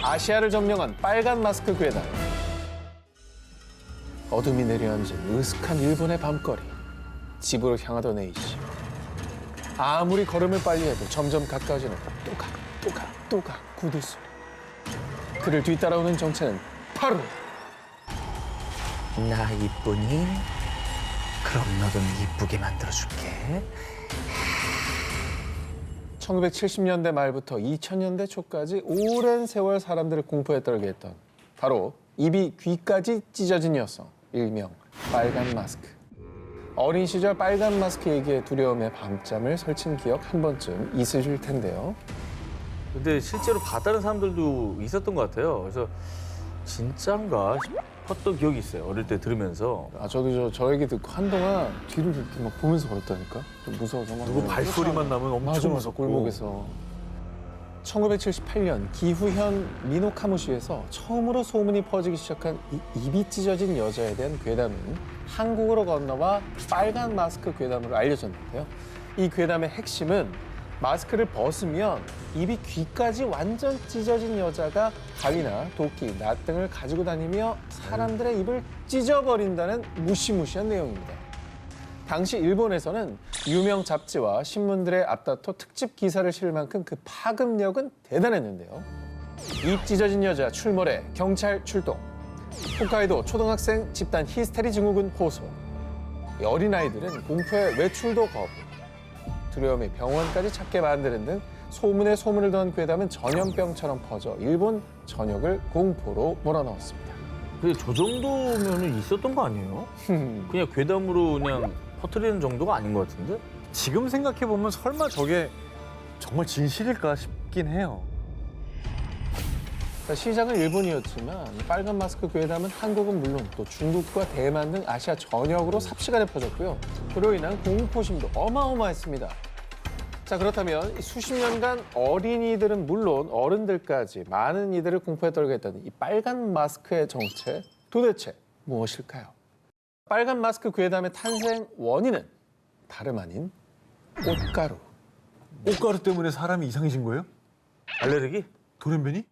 아시아를 점령한 빨간 마스크 괴담. 어둠이 내려앉은 으슥한 일본의 밤거리. 집으로 향하던 A씨. 아무리 걸음을 빨리 해도 점점 가까워지는 또각 구두소. 그를 뒤따라오는 정체는 바로 나 이쁘니? 그럼 너도 이쁘게 만들어줄게. 1970년대 말부터 2000년대 초까지 오랜 세월 사람들을 공포에 떨게 했던 바로 입이 귀까지 찢어진 여성, 일명 빨간 마스크. 어린 시절 빨간 마스크 얘기에 두려움에 밤잠을 설친 기억 한 번쯤 있으실 텐데요. 근데 실제로 봤다는 사람들도 있었던 것 같아요. 그래서 진짠가 싶었던 기억이 있어요. 어릴 때 들으면서. 저도 저 얘기 듣고 한동안 뒤를 이렇게 막 보면서 걸었다니까. 좀 무서워서 막. 누구 발소리만 나면 엄청 맞아, 무섭고. 골목에서. 1978년 기후현 미노카무시에서 처음으로 소문이 퍼지기 시작한 입이 찢어진 여자에 대한 괴담은 한국으로 건너와 빨간 마스크 괴담으로 알려졌는데요. 이 괴담의 핵심은 마스크를 벗으면 입이 귀까지 완전 찢어진 여자가 가위나 도끼, 낫 등을 가지고 다니며 사람들의 입을 찢어버린다는 무시무시한 내용입니다. 당시 일본에서는 유명 잡지와 신문들의 앞다퉈 특집 기사를 실을 만큼 그 파급력은 대단했는데요. 입 찢어진 여자 출몰에 경찰 출동. 홋카이도 초등학생 집단 히스테리 증후군 호소. 어린아이들은 공포에 외출도 거부. 두려움이 병원까지 찾게 만드는 등 소문에 소문을 더한 괴담은 전염병처럼 퍼져 일본 전역을 공포로 몰아넣었습니다. 근데 저 정도면은 있었던 거 아니에요? 그냥 괴담으로 그냥 퍼뜨리는 정도가 아닌 것 같은데? 지금 생각해보면 설마 저게 정말 진실일까 싶긴 해요. 시작은 일본이었지만 빨간 마스크 괴담은 한국은 물론 또 중국과 대만 등 아시아 전역으로 삽시간에 퍼졌고요. 그로 인한 공포심도 어마어마했습니다. 자, 그렇다면 수십 년간 어린이들은 물론 어른들까지 많은 이들을 공포에 떨게 했던 이 빨간 마스크의 정체 도대체 무엇일까요? 빨간 마스크 괴담의 탄생 원인은 다름 아닌 꽃가루. 꽃가루 때문에 사람이 이상해진 거예요? 알레르기? 돌연변이?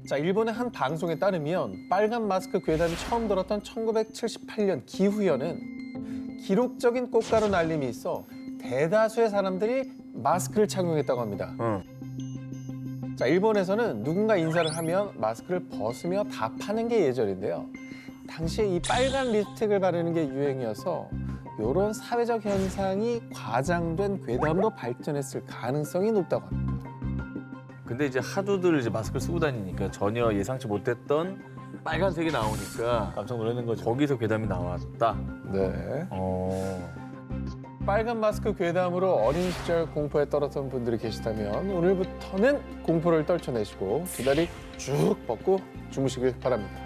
자, 일본의 한 방송에 따르면 빨간 마스크 괴담이 처음 들었던 1978년 기후현은 기록적인 꽃가루 날림이 있어 대다수의 사람들이 마스크를 착용했다고 합니다. 자, 일본에서는 누군가 인사를 하면 마스크를 벗으며 답하는 게 예절인데요. 당시에 이 빨간 립스틱을 바르는 게 유행이어서 이런 사회적 현상이 과장된 괴담으로 발전했을 가능성이 높다고 합니다. 근데 이제 하두들 이제 마스크를 쓰고 다니니까 전혀 예상치 못했던 빨간색이 나오니까 깜짝 놀라는 거죠. 거기서 괴담이 나왔다. 네. 어. 빨간 마스크 괴담으로 어린 시절 공포에 떨었던 분들이 계시다면 오늘부터는 공포를 떨쳐내시고 두 다리 쭉 뻗고 주무시길 바랍니다.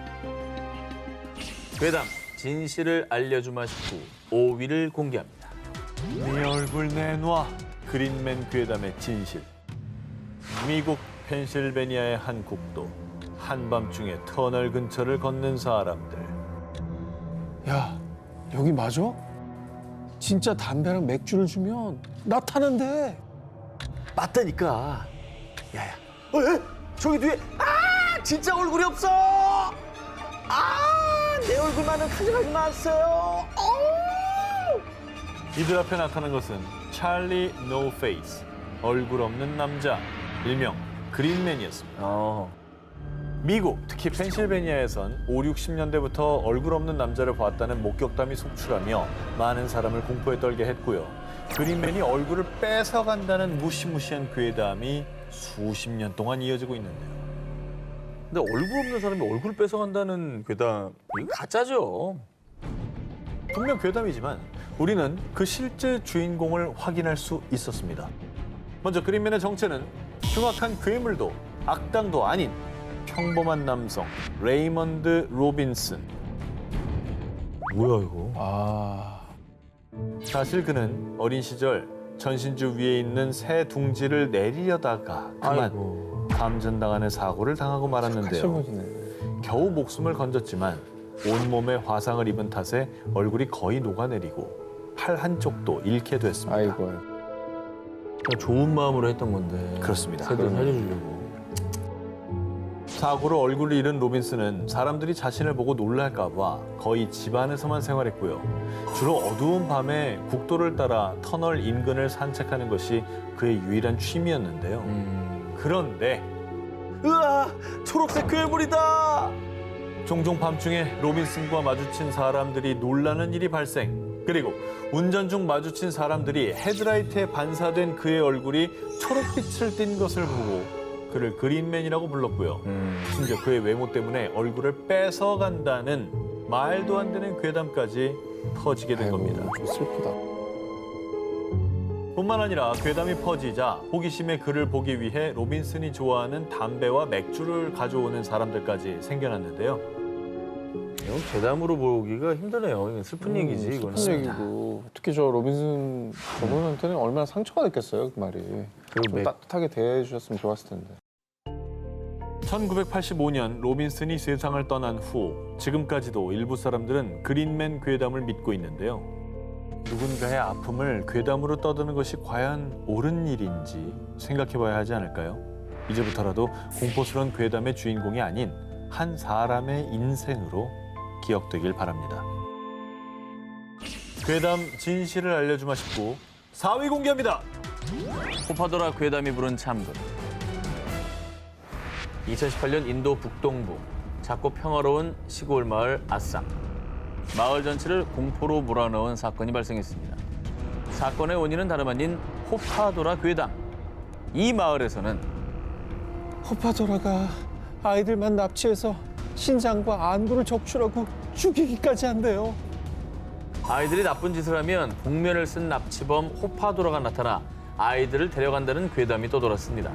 괴담 진실을 알려주마 식구 5위를 공개합니다. 네 얼굴 내놔. 그린맨 괴담의 진실. 미국 펜실베니아의 한 국도. 한밤중에 터널 근처를 걷는 사람들. 야, 여기 맞아? 진짜 담배랑 맥주를 주면 나 타는데. 맞다니까. 야야. 에? 저기 뒤에 진짜 얼굴이 없어. 내 얼굴만은 가져가지 마세요. 이들 앞에 나타난 것은 찰리 노 페이스. 얼굴 없는 남자. 일명 그린맨이었습니다. 미국, 특히 펜실베니아에선 5, 60년대부터 얼굴 없는 남자를 보았다는 목격담이 속출하며 많은 사람을 공포에 떨게 했고요. 그린맨이 얼굴을 뺏어간다는 무시무시한 괴담이 수십 년 동안 이어지고 있는데요. 근데 얼굴 없는 사람이 얼굴 뺏어간다는 괴담 이거 가짜죠. 분명 괴담이지만 우리는 그 실제 주인공을 확인할 수 있었습니다. 먼저 그린맨의 정체는 흉악한 괴물도 악당도 아닌 평범한 남성 레이먼드 로빈슨. 뭐야 이거? 사실 그는 어린 시절 전신주 위에 있는 새 둥지를 내리려다가 그만 감전당하는 사고를 당하고 말았는데요. 실물이네. 겨우 목숨을 건졌지만 온몸에 화상을 입은 탓에 얼굴이 거의 녹아내리고 팔 한쪽도 잃게 됐습니다. 아이고. 좋은 마음으로 했던 건데. 그렇습니다. 세대를 살려주려고. 사고로 얼굴을 잃은 로빈슨은 사람들이 자신을 보고 놀랄까 봐 거의 집 안에서만 생활했고요. 주로 어두운 밤에 국도를 따라 터널 인근을 산책하는 것이 그의 유일한 취미였는데요. 그런데 으아! 초록색 괴물이다! 종종 밤중에 로빈슨과 마주친 사람들이 놀라는 일이 발생. 그리고 운전 중 마주친 사람들이 헤드라이트에 반사된 그의 얼굴이 초록빛을 띤 것을 보고 그를 그린맨이라고 불렀고요. 심지어 그의 외모 때문에 얼굴을 뺏어간다는 말도 안 되는 괴담까지 퍼지게 된 겁니다. 좀 슬프다. 뿐만 아니라 괴담이 퍼지자 호기심에 그를 보기 위해 로빈슨이 좋아하는 담배와 맥주를 가져오는 사람들까지 생겨났는데요. 이건 괴담으로 보기가 힘드네요. 이건 슬픈 얘기지, 이거는. 슬픈 얘기고 특히 저 로빈슨 저분한테는 얼마나 상처가 됐겠어요, 그 말이. 그리고 좀 따뜻하게 대해주셨으면 좋았을 텐데. 1985년 로빈슨이 세상을 떠난 후 지금까지도 일부 사람들은 그린맨 괴담을 믿고 있는데요. 누군가의 아픔을 괴담으로 떠드는 것이 과연 옳은 일인지 생각해봐야 하지 않을까요? 이제부터라도 공포스러운 괴담의 주인공이 아닌 한 사람의 인생으로 기억되길 바랍니다. 괴담 진실을 알려주마 싶고 4위 공개합니다. 호파도라 괴담이 부른 참군. 2018년 인도 북동부 작고 평화로운 시골 마을 아쌈. 마을 전체를 공포로 몰아넣은 사건이 발생했습니다. 사건의 원인은 다름 아닌 호파도라 괴담. 이 마을에서는 호파도라가 아이들만 납치해서 신장과 안구를 적출하고 죽이기까지 한대요. 아이들이 나쁜 짓을 하면 복면을 쓴 납치범 호파도라가 나타나 아이들을 데려간다는 괴담이 떠돌았습니다.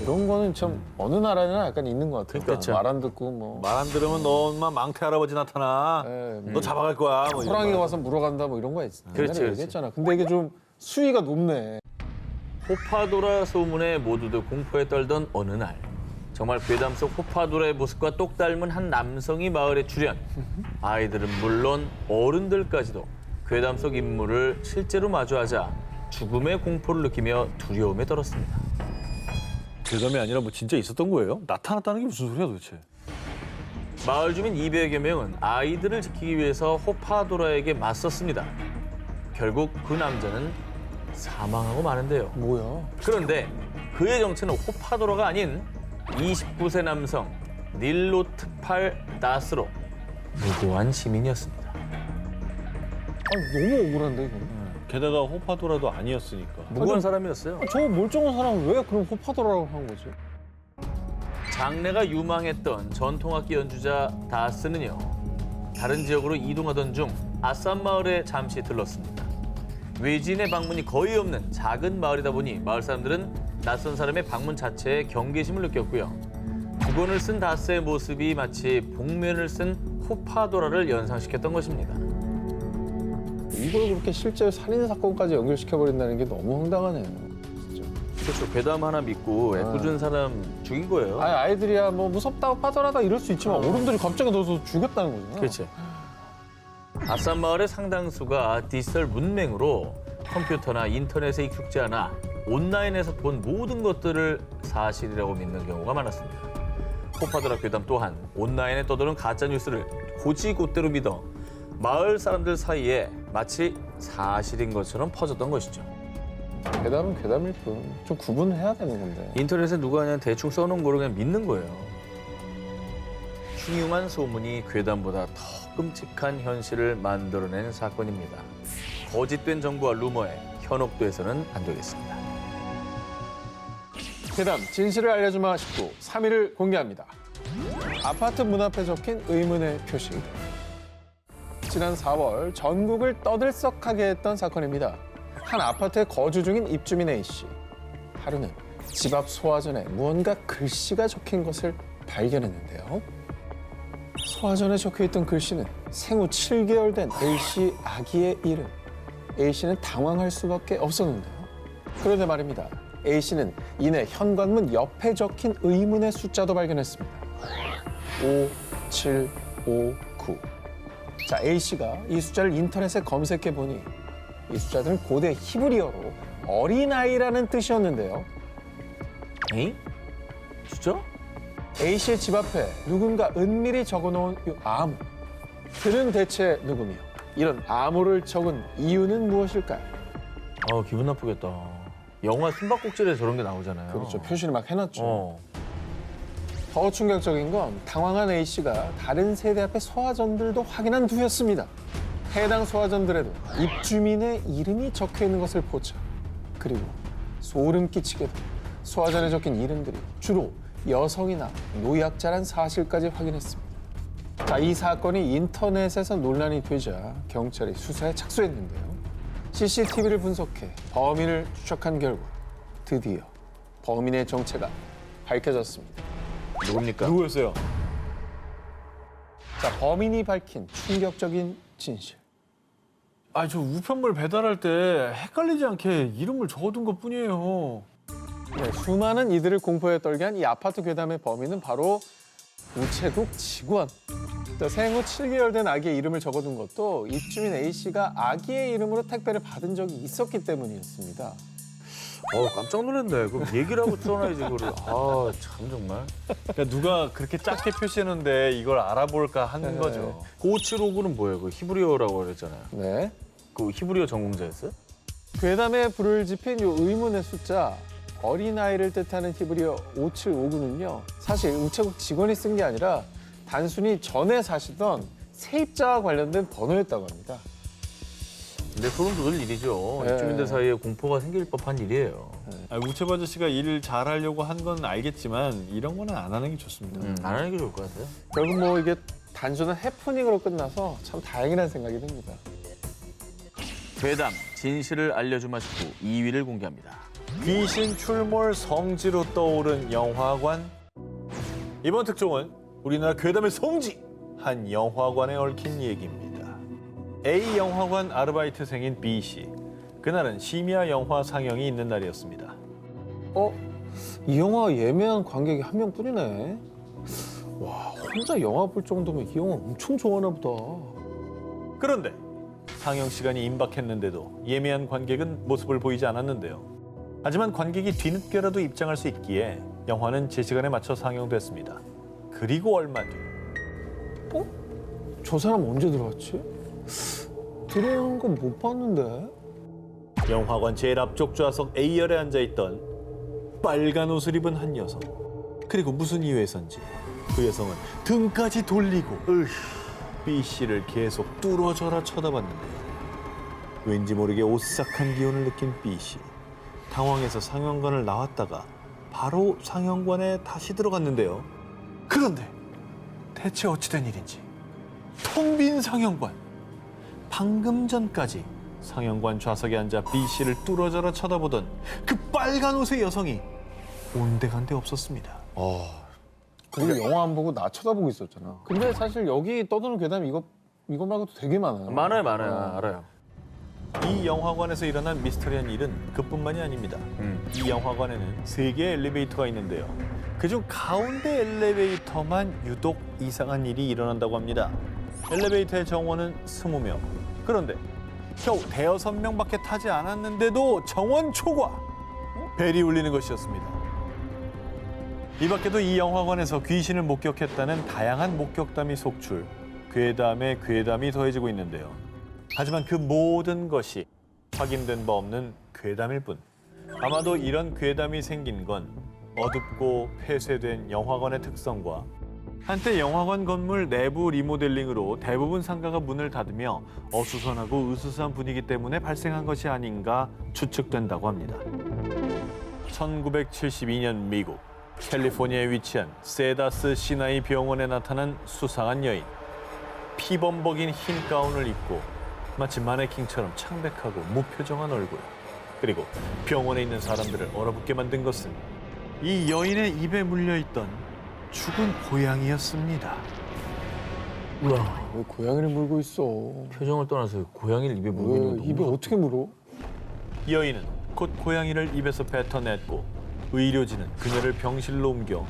이런 거는 참 어느 나라나 약간 있는 것 같아요. 그렇죠. 말 안 듣고 뭐 말 안 들으면 너만 망태 할아버지 나타나. 예, 너 잡아갈 거야. 뭐 이런 호랑이가 거. 와서 물어간다 뭐 이런 거 있잖아요. 그렇지, 그렇지. 얘기했잖아. 근데 이게 좀 수위가 높네. 호파도라 소문에 모두들 공포에 떨던 어느 날 정말 괴담 속 호파도라의 모습과 똑 닮은 한 남성이 마을에 출현. 아이들은 물론 어른들까지도 괴담 속 인물을 실제로 마주하자 죽음의 공포를 느끼며 두려움에 떨었습니다. 괴담이 아니라 뭐 진짜 있었던 거예요? 나타났다는 게 무슨 소리야 도대체? 마을 주민 200여 명은 아이들을 지키기 위해서 호파도라에게 맞섰습니다. 결국 그 남자는 사망하고 마는데요. 뭐야? 그런데 그의 정체는 호파도라가 아닌 29세 남성 닐로 특팔 다스로 무고한 시민이었습니다. 아니, 너무 억울한데 이건. 게다가 호파도라도 아니었으니까. 무고한 사람이었어요. 저 멀쩡한 사람은 왜 그럼 호파도라고 한 거지? 장래가 유망했던 전통악기 연주자 다스는요. 다른 지역으로 이동하던 중 아쌈 마을에 잠시 들렀습니다. 외지인의 방문이 거의 없는 작은 마을이다 보니 마을 사람들은 낯선 사람의 방문 자체에 경계심을 느꼈고요. 두건을 쓴 다스의 모습이 마치 복면을 쓴 호파도라를 연상시켰던 것입니다. 이걸 그렇게 실제 살인 사건까지 연결시켜버린다는 게 너무 황당하네요. 진짜. 그렇죠. 괴담 하나 믿고 애꿎은 사람 죽인 거예요. 아니, 아이들이야 뭐 무섭다 파도라다 이럴 수 있지만 어른들이 갑자기 넣어서 죽였다는 거잖아. 그렇지. 아쌈 마을의 상당수가 디지털 문맹으로 컴퓨터나 인터넷에 익숙지 않아 온라인에서 본 모든 것들을 사실이라고 믿는 경우가 많았습니다. 호파도라 괴담 또한 온라인에 떠도는 가짜 뉴스를 곧이곧대로 믿어 마을 사람들 사이에 마치 사실인 것처럼 퍼졌던 것이죠. 괴담은 괴담일 뿐. 좀 구분해야 되는 건데. 인터넷에 누가 그냥 대충 써놓은 거를 그냥 믿는 거예요. 흉흉한 소문이 괴담보다 더 끔찍한 현실을 만들어낸 사건입니다. 거짓된 정보와 루머에 현혹돼서는 안 되겠습니다. 괴담 진실을 알려주마 싶고 3위를 공개합니다. 아파트 문 앞에 적힌 의문의 표시. 지난 4월 전국을 떠들썩하게 했던 사건입니다. 한 아파트에 거주 중인 입주민 A씨. 하루는 집 앞 소화전에 무언가 글씨가 적힌 것을 발견했는데요. 소화전에 적혀있던 글씨는 생후 7개월 된 A씨 아기의 이름. A씨는 당황할 수밖에 없었는데요. 그런데 말입니다. A씨는 이내 현관문 옆에 적힌 의문의 숫자도 발견했습니다. 5759. 자, A씨가 이 숫자를 인터넷에 검색해 보니 이 숫자들은 고대 히브리어로 어린아이라는 뜻이었는데요. 에이? 진짜? A 씨의 집 앞에 누군가 은밀히 적어놓은 이 암호. 그는 대체 누구며 이런 암호를 적은 이유는 무엇일까요? 기분 나쁘겠다. 영화 숨바꼭질에 저런 게 나오잖아요. 그렇죠. 표시를 막 해놨죠. 어. 더 충격적인 건 당황한 A 씨가 다른 세대 앞에 소화전들도 확인한 뒤였습니다. 해당 소화전들에도 입주민의 이름이 적혀 있는 것을 보자. 그리고 소름 끼치게도 소화전에 적힌 이름들이 주로 여성이나 노약자란 사실까지 확인했습니다. 자, 이 사건이 인터넷에서 논란이 되자 경찰이 수사에 착수했는데요. CCTV를 분석해 범인을 추적한 결과 드디어 범인의 정체가 밝혀졌습니다. 누굽니까? 누구였어요? 자, 범인이 밝힌 충격적인 진실. 아, 저 우편물 배달할 때 헷갈리지 않게 이름을 적어둔 것뿐이에요. 네, 수많은 이들을 공포에 떨게 한 이 아파트 괴담의 범인은 바로 우체국 직원. 자, 생후 7개월 된 아기의 이름을 적어둔 것도 입주민 A 씨가 아기의 이름으로 택배를 받은 적이 있었기 때문이었습니다. 깜짝 놀랐네. 그럼 얘기를 하고 써놔야지, 그거를. 참 정말. 그러니까 누가 그렇게 작게 표시했는데 이걸 알아볼까 하는 네. 거죠. 5759는 뭐예요? 그 히브리어라고 그랬잖아요. 네. 그 히브리어 전공자였어요? 괴담에 불을 지핀 이 의문의 숫자, 어린아이를 뜻하는 히브리어 5759는요. 사실 우체국 직원이 쓴 게 아니라 단순히 전에 사시던 세입자와 관련된 번호였다고 합니다. 근데 소름 돋을 일이죠. 네. 입주민들 사이에 공포가 생길 법한 일이에요. 우체부 아저씨가 일을 잘하려고 한 건 알겠지만 이런 거는 안 하는 게 좋습니다. 안 하는 게 좋을 것 같아요. 결국 뭐 이게 단순한 해프닝으로 끝나서 참 다행이라는 생각이 듭니다. 괴담, 진실을 알려주마 싶고 2위를 공개합니다. 귀신 출몰 성지로 떠오른 영화관. 이번 특종은 우리나라 괴담의 성지, 한 영화관에 얽힌 얘기입니다. A 영화관 아르바이트생인 B 씨. 그날은 심야 영화 상영이 있는 날이었습니다. 이 영화 예매한 관객이 한 명뿐이네. 와, 혼자 영화 볼 정도면 이 영화 엄청 좋아하나 보다. 그런데 상영 시간이 임박했는데도 예매한 관객은 모습을 보이지 않았는데요. 하지만 관객이 뒤늦게라도 입장할 수 있기에 영화는 제 시간에 맞춰 상영됐습니다. 그리고 얼마 뒤 저 사람 언제 들어왔지? 들어오는 건 못 봤는데. 영화관 제일 앞쪽 좌석 A열에 앉아있던 빨간 옷을 입은 한 여성. 그리고 무슨 이유에선지 그 여성은 등까지 돌리고 B 씨를 계속 뚫어져라 쳐다봤는데요. 왠지 모르게 오싹한 기운을 느낀 B 씨. 당황해서 상영관을 나왔다가 바로 상영관에 다시 들어갔는데요. 그런데 대체 어찌된 일인지 텅 빈 상영관. 방금 전까지 상영관 좌석에 앉아 B 씨를 뚫어져라 쳐다보던 그 빨간 옷의 여성이 온데간데 없었습니다. 그리고 영화 안 보고 나 쳐다보고 있었잖아. 근데 사실 여기 떠도는 괴담 이거 말고도 되게 많아요. 많아요. 알아요. 이 영화관에서 일어난 미스터리한 일은 그뿐만이 아닙니다. 이 영화관에는 3개의 엘리베이터가 있는데요. 그중 가운데 엘리베이터만 유독 이상한 일이 일어난다고 합니다. 엘리베이터의 정원은 20명. 그런데 겨우 5명밖에 타지 않았는데도 정원 초과! 벨이 울리는 것이었습니다. 이 밖에도 이 영화관에서 귀신을 목격했다는 다양한 목격담이 속출, 괴담에 괴담이 더해지고 있는데요. 하지만 그 모든 것이 확인된 바 없는 괴담일 뿐. 아마도 이런 괴담이 생긴 건 어둡고 폐쇄된 영화관의 특성과 한때 영화관 건물 내부 리모델링으로 대부분 상가가 문을 닫으며 어수선하고 으스스한 분위기 때문에 발생한 것이 아닌가 추측된다고 합니다. 1972년 미국 캘리포니아에 위치한 세다스 시나이 병원에 나타난 수상한 여인. 피범벅인 흰 가운을 입고 마치 마네킹처럼 창백하고 무표정한 얼굴. 그리고 병원에 있는 사람들을 얼어붙게 만든 것은 이 여인의 입에 물려있던 죽은 고양이였습니다. 우와, 왜 고양이를 물고 있어? 표정을 떠나서 고양이를 입에 물고 있는 왜 거 입에 너무 어떻게 물어? 여인은 곧 고양이를 입에서 뱉어냈고 의료진은 그녀를 병실로 옮겨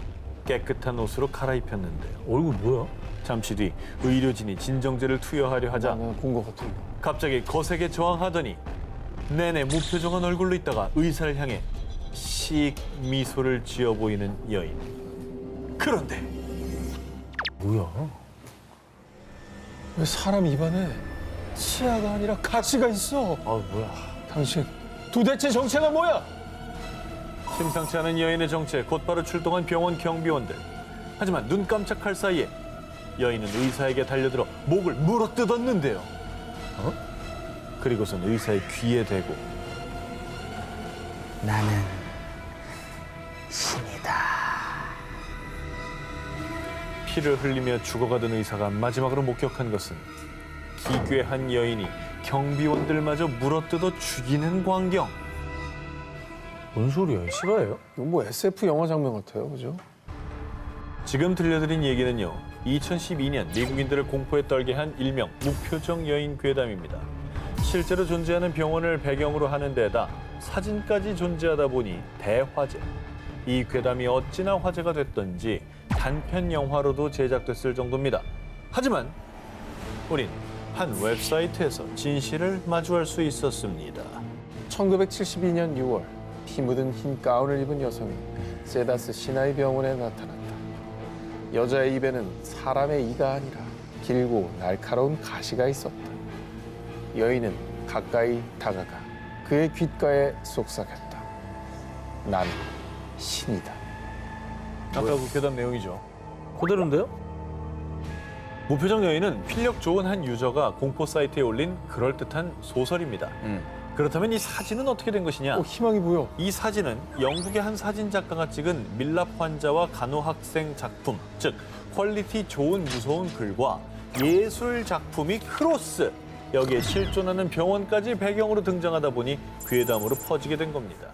깨끗한 옷으로 갈아입혔는데요. 얼굴 뭐야? 잠시 뒤 의료진이 진정제를 투여하려 하자 나는 본것 같아 이거. 갑자기 거세게 저항하더니 내내 무표정한 얼굴로 있다가 의사를 향해 씩 미소를 지어 보이는 여인. 그런데 뭐야? 왜 사람 입안에 치아가 아니라 가시가 있어? 아 뭐야? 당신 도대체 정체가 뭐야? 심상치 않은 여인의 정체에 곧바로 출동한 병원 경비원들. 하지만 눈 깜짝할 사이에 여인은 의사에게 달려들어 목을 물어뜯었는데요. 그리고선 의사의 귀에 대고 나는 신이다. 피를 흘리며 죽어가던 의사가 마지막으로 목격한 것은 기괴한 여인이 경비원들마저 물어뜯어 죽이는 광경. 뭔 소리야? 실화예요? 이거 뭐 SF 영화 장면 같아요, 그죠? 지금 들려드린 얘기는요, 2012년 미국인들을 공포에 떨게 한 일명 무표정 여인 괴담입니다. 실제로 존재하는 병원을 배경으로 하는 데다 사진까지 존재하다 보니 대화제. 이 괴담이 어찌나 화제가 됐던지 단편 영화로도 제작됐을 정도입니다. 하지만 우린 한 웹사이트에서 진실을 마주할 수 있었습니다. 1972년 6월 피 묻은 흰 가운을 입은 여성이 세다스 시나이 병원에 나타났다. 여자의 입에는 사람의 이가 아니라 길고 날카로운 가시가 있었다. 여인은 가까이 다가가 그의 귓가에 속삭였다. 난 신이다. 아까 그 괴담 내용이죠. 그대로인데요? 무표정 여인은 필력 좋은 한 유저가 공포 사이트에 올린 그럴듯한 소설입니다. 그렇다면 이 사진은 어떻게 된 것이냐? 희망이 보여. 이 사진은 영국의 한 사진 작가가 찍은 밀랍 환자와 간호학생 작품, 즉 퀄리티 좋은 무서운 글과 예술 작품이 크로스, 여기에 실존하는 병원까지 배경으로 등장하다 보니 괴담으로 퍼지게 된 겁니다.